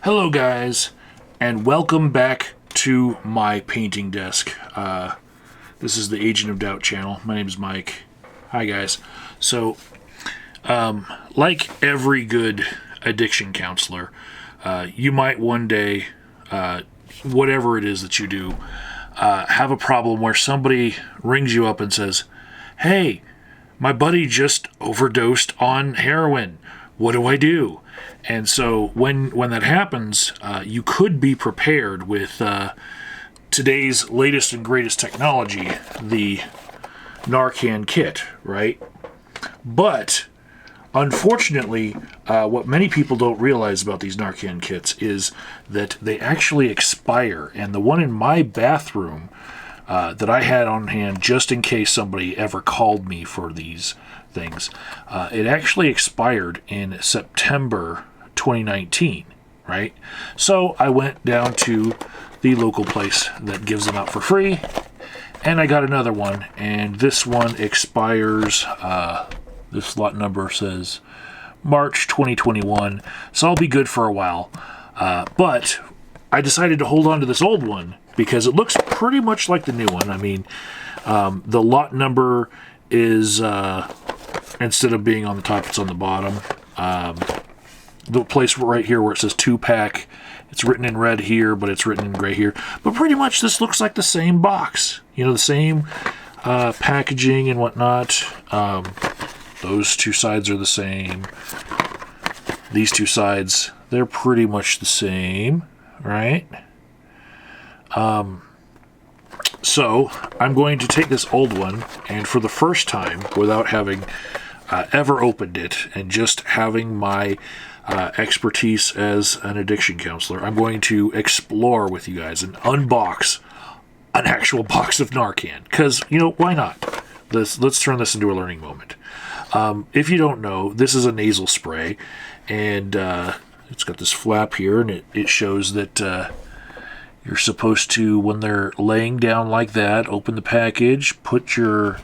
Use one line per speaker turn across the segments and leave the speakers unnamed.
Hello guys, and welcome back to my painting desk. This is the Agent of Doubt channel. My name is Mike. Hi guys. So, like every good addiction counselor, you might one day, whatever it is that you do, have a problem where somebody rings you up and says, "Hey, my buddy just overdosed on heroin. What do I do?" And so when that happens, you could be prepared with today's latest and greatest technology, the Narcan kit, right? But unfortunately, what many people don't realize about these Narcan kits is that they actually expire. And the one in my bathroom that I had on hand just in case somebody ever called me for these things, it actually expired in September 2019, right? So I went down to the local place that gives them out for free, and I got another one, and this one expires, this lot number says March 2021, so I'll be good for a while. But I decided to hold on to this old one because it looks pretty much like the new one. I mean, the lot number is, instead of being on the top, it's on the bottom. The place right here where it says 2-pack, it's written in red here, but it's written in gray here. But pretty much this looks like the same box. You know, the same packaging and whatnot. Those two sides are the same. These two sides, they're pretty much the same, right? So I'm going to take this old one, and for the first time, without having ever opened it, and just having my expertise as an addiction counselor, I'm going to explore with you guys and unbox an actual box of Narcan. Because, you know, why not? Let's turn this into a learning moment. If you don't know, this is a nasal spray, and it's got this flap here, and it shows that you're supposed to, when they're laying down like that, open the package, put your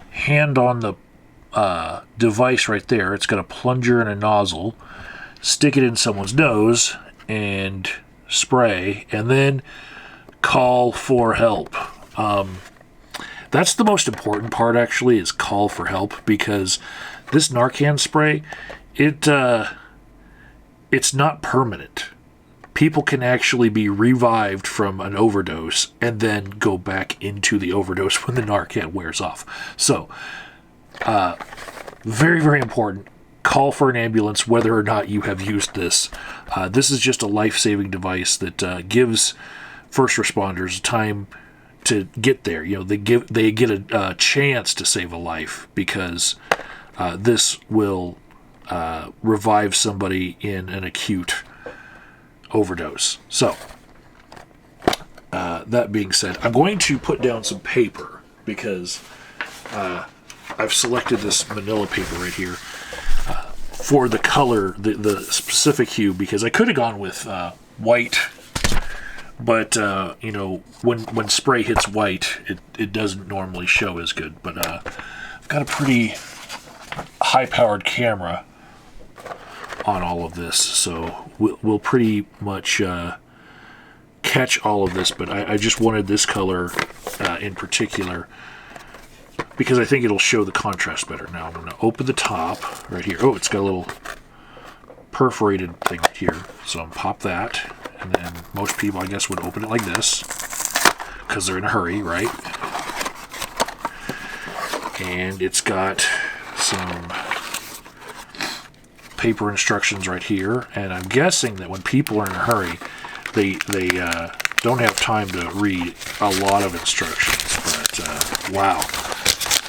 hand on the device right there. It's got a plunger and a nozzle. Stick it in someone's nose and spray, and then call for help. That's the most important part, actually, is call for help, because this Narcan spray, it's not permanent. People can actually be revived from an overdose and then go back into the overdose when the Narcan wears off. So, very, very important. Call for an ambulance whether or not you have used this. This is just a life-saving device that gives first responders time to get there. You know, they get a chance to save a life, because this will revive somebody in an acute overdose. So, that being said, I'm going to put down some paper, because I've selected this manila paper right here for the color, the specific hue, because I could have gone with white, but you know, when spray hits white, it doesn't normally show as good. But I've got a pretty high-powered camera on all of this, so we'll pretty much catch all of this. But I just wanted this color in particular, because I think it'll show the contrast better. Now I'm going to open the top right here. Oh, it's got a little perforated thing right here. So I'm pop that, and then most people, I guess, would open it like this, because they're in a hurry, right? And it's got some paper instructions right here, and I'm guessing that when people are in a hurry, they don't have time to read a lot of instructions. But wow.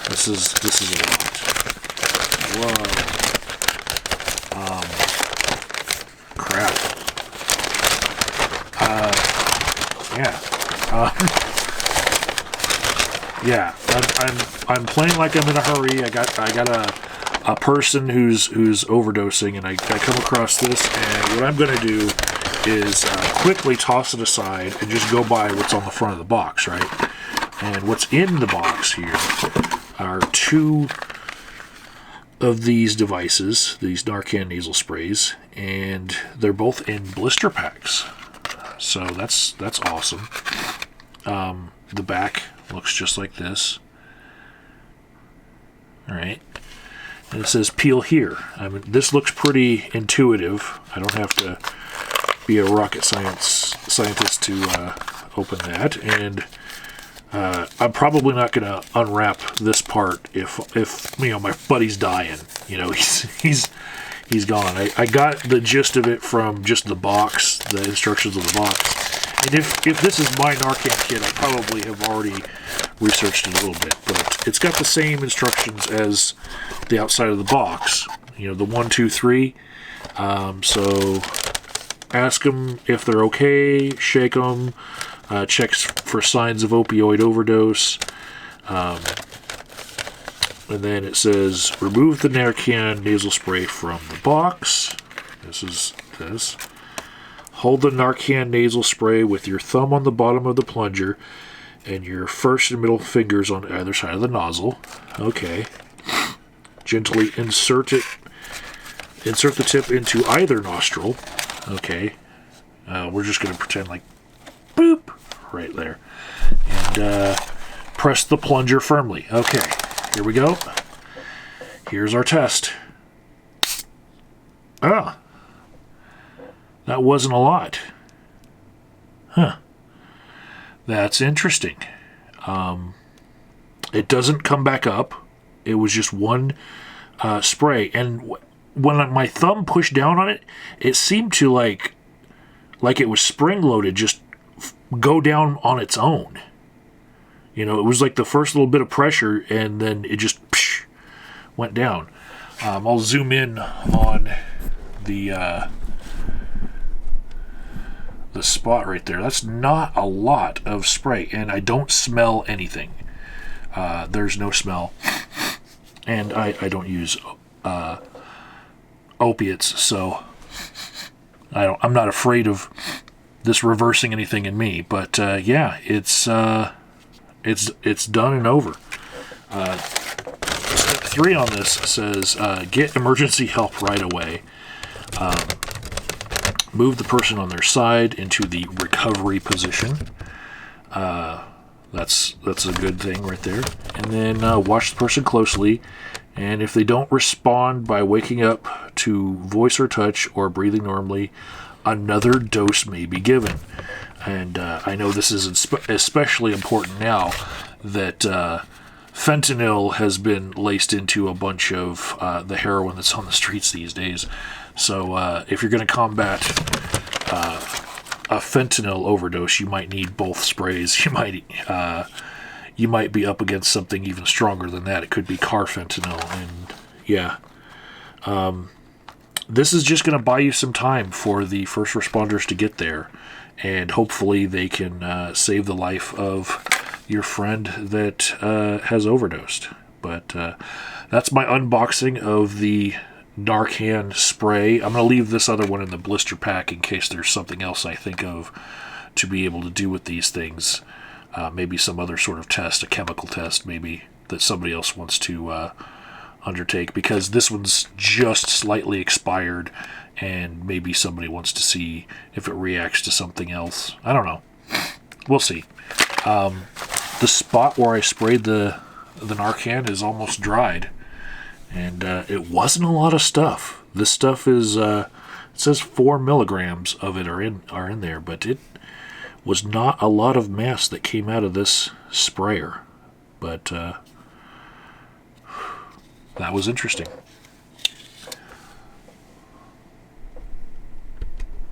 This is a lot. Whoa. Crap. Yeah. I'm playing like I'm in a hurry. I got a person who's overdosing, and I come across this, and what I'm going to do is quickly toss it aside and just go by what's on the front of the box, right? And what's in the box here are two of these devices, these Narcan nasal sprays, and they're both in blister packs. So that's awesome. The back looks just like this. All right. And it says peel here. I mean, this looks pretty intuitive. I don't have to be a rocket scientist to open that. And I'm probably not going to unwrap this part if you know, my buddy's dying. You know, he's gone. I got the gist of it from just the box, the instructions of the box. And if this is my Narcan kit, I probably have already researched it a little bit. But it's got the same instructions as the outside of the box. You know, the 1, 2, 3. So ask them if they're okay, shake them, checks for signs of opioid overdose. And then it says, remove the Narcan nasal spray from the box. This is this. Hold the Narcan nasal spray with your thumb on the bottom of the plunger and your first and middle fingers on either side of the nozzle. Okay. Gently insert it. Insert the tip into either nostril. Okay. We're just going to pretend like boop right there. And press the plunger firmly. Okay. Here we go. Here's our test. Ah. That wasn't a lot. Huh. That's interesting. It doesn't come back up. It was just one spray. And when my thumb pushed down on it, it seemed to like it was spring-loaded, just go down on its own. You know, it was like the first little bit of pressure, and then it just went down. I'll zoom in on the spot right there. That's not a lot of spray, and I don't smell anything. There's no smell, and I don't use opiates, so I'm not afraid of this reversing anything in me. But yeah, it's done and over. Step 3 on this says get emergency help right away. Move the person on their side into the recovery position. That's a good thing right there. And then watch the person closely. And if they don't respond by waking up to voice or touch or breathing normally, another dose may be given. And I know this is especially important now that fentanyl has been laced into a bunch of the heroin that's on the streets these days. So if you're going to combat a fentanyl overdose, you might need both sprays. You might be up against something even stronger than that. It could be carfentanil, and yeah. This is just going to buy you some time for the first responders to get there, and hopefully they can save the life of your friend that has overdosed. But that's my unboxing of the Narcan spray. I'm going to leave this other one in the blister pack in case there's something else I think of to be able to do with these things. Maybe some other sort of test, a chemical test maybe, that somebody else wants to undertake, because this one's just slightly expired and maybe somebody wants to see if it reacts to something else. I don't know. We'll see. The spot where I sprayed the Narcan is almost dried. And it wasn't a lot of stuff. This stuff is, it says 4 milligrams of it are in there, but it was not a lot of mass that came out of this sprayer. But that was interesting.